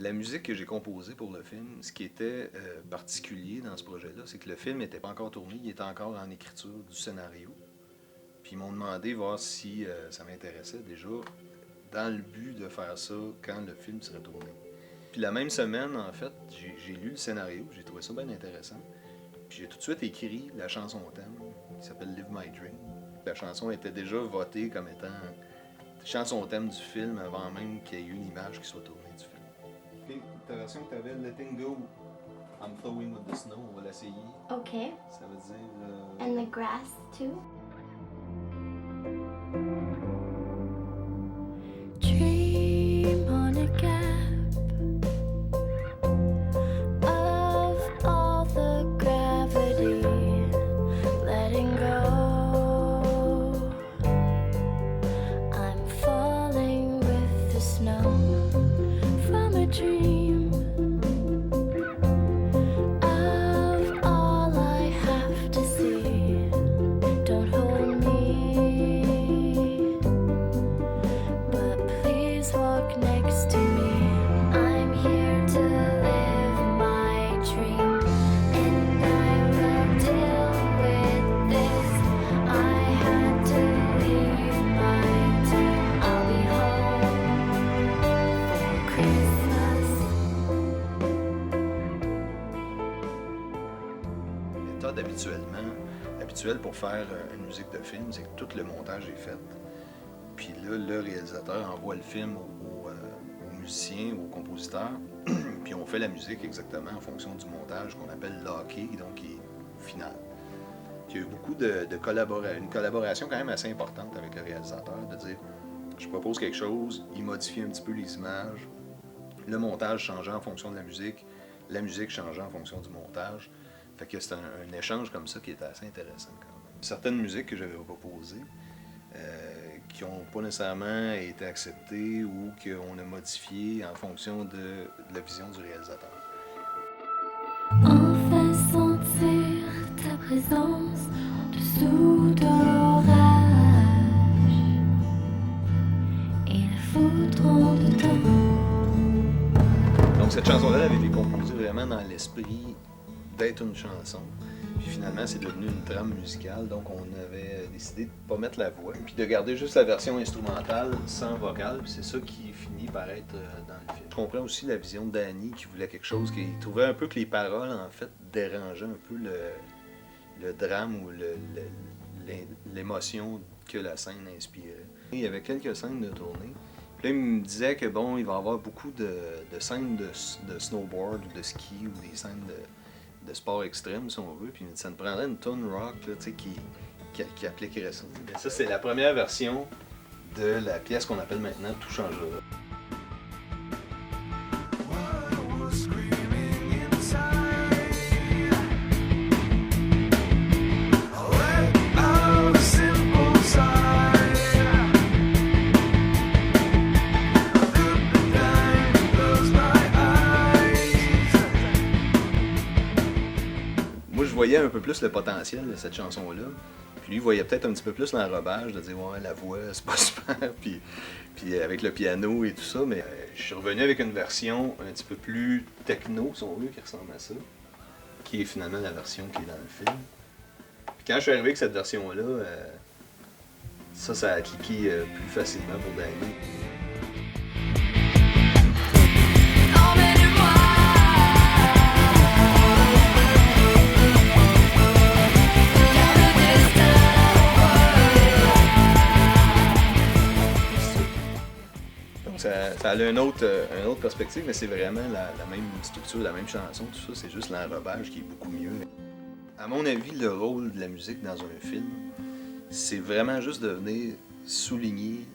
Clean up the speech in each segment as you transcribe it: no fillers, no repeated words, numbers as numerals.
La musique que j'ai composée pour le film, ce qui était particulier dans ce projet-là, c'est que le film n'était pas encore tourné, il était encore en écriture du scénario. Puis ils m'ont demandé voir si ça m'intéressait déjà, dans le but de faire ça quand le film serait tourné. Puis la même semaine, en fait, j'ai lu le scénario, j'ai trouvé ça bien intéressant. Puis j'ai tout de suite écrit la chanson thème, qui s'appelle Live My Dream. La chanson était déjà votée comme étant chanson thème du film avant même qu'il y ait eu une image qui soit tournée du film. Ok, ta version que tu avais, Letting Go, I'm Flowing with the Snow, on va l'essayer. Ok. Ça veut dire. And the grass too. Dream on a gap of all the gravity, letting go. I'm falling with the snow from a dream of all I have to see. Don't hold me, but please walk next to me. I'm here to live my dream, and I will deal with this. I had to leave my team. I'll be home for Christmas. La méthode habituelle pour faire une musique de film, c'est que tout le montage est fait. Puis là, le réalisateur envoie le film aux musiciens, aux compositeurs, puis on fait la musique exactement en fonction du montage qu'on appelle locké, donc qui est final. Puis il y a eu beaucoup une collaboration quand même assez importante avec le réalisateur, de dire je propose quelque chose, il modifie un petit peu les images, le montage changeait en fonction de la musique changeait en fonction du montage. Fait que c'est un échange comme ça qui était assez intéressant quand même. Certaines musiques que j'avais proposées, qui n'ont pas nécessairement été acceptées ou qu'on a modifiées en fonction de la vision du réalisateur. On fait sentir ta présence dessous de l'orage. Ils voudront de temps. Donc cette chanson-là elle avait été composée vraiment dans l'esprit d'être une chanson. Puis finalement, c'est devenu une trame musicale, donc on avait décidé de ne pas mettre la voix, puis de garder juste la version instrumentale sans vocal, puis c'est ça qui finit par être dans le film. Je comprends aussi la vision de Danny qui voulait quelque chose, qui trouvait un peu que les paroles, en fait, dérangeaient un peu le drame ou l'émotion que la scène inspirait. Il y avait quelques scènes de tournée. Puis là, il me disait que bon, il va y avoir beaucoup de scènes de snowboard ou de ski ou des scènes de sport extrême, si on veut. Puis ça me prendrait une tonne rock là, qui appliquerait ça. Et ça, c'est la première version de la pièce qu'on appelle maintenant Tout changera. Moi, je voyais un peu plus le potentiel de cette chanson-là. Puis lui, il voyait peut-être un petit peu plus l'enrobage, de dire, ouais, la voix, c'est pas super. Puis avec le piano et tout ça. Mais je suis revenu avec une version un petit peu plus techno, si on veut, qui ressemble à ça. Qui est finalement la version qui est dans le film. Puis quand je suis arrivé avec cette version-là, ça a cliqué plus facilement pour Danny. Ça a une autre perspective, mais c'est vraiment la même structure, la même chanson, tout ça, c'est juste l'enrobage qui est beaucoup mieux. À mon avis, le rôle de la musique dans un film, c'est vraiment juste de venir souligner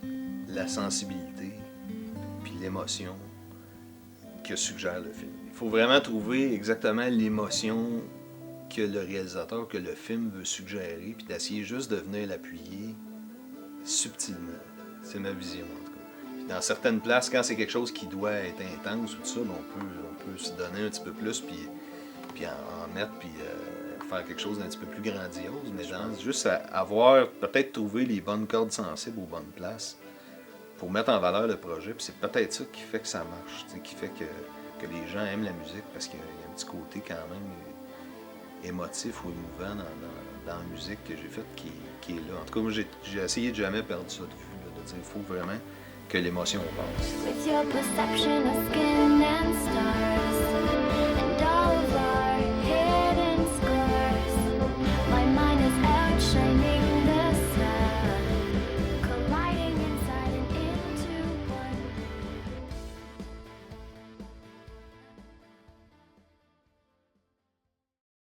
la sensibilité puis l'émotion que suggère le film. Il faut vraiment trouver exactement l'émotion que le réalisateur, que le film veut suggérer, puis d'essayer juste de venir l'appuyer subtilement. C'est ma vision. Dans certaines places, quand c'est quelque chose qui doit être intense ou tout ça, on peut se donner un petit peu plus, puis en mettre, puis faire quelque chose d'un petit peu plus grandiose. Mais juste avoir, peut-être trouver les bonnes cordes sensibles aux bonnes places, pour mettre en valeur le projet. Puis c'est peut-être ça qui fait que ça marche, qui fait que les gens aiment la musique, parce qu'il y a un petit côté quand même émotif ou émouvant dans la musique que j'ai faite qui est là. En tout cas, moi, j'ai essayé de jamais perdre ça de vue, là, de dire il faut vraiment que l'émotion passe. With your perception of skin and stars.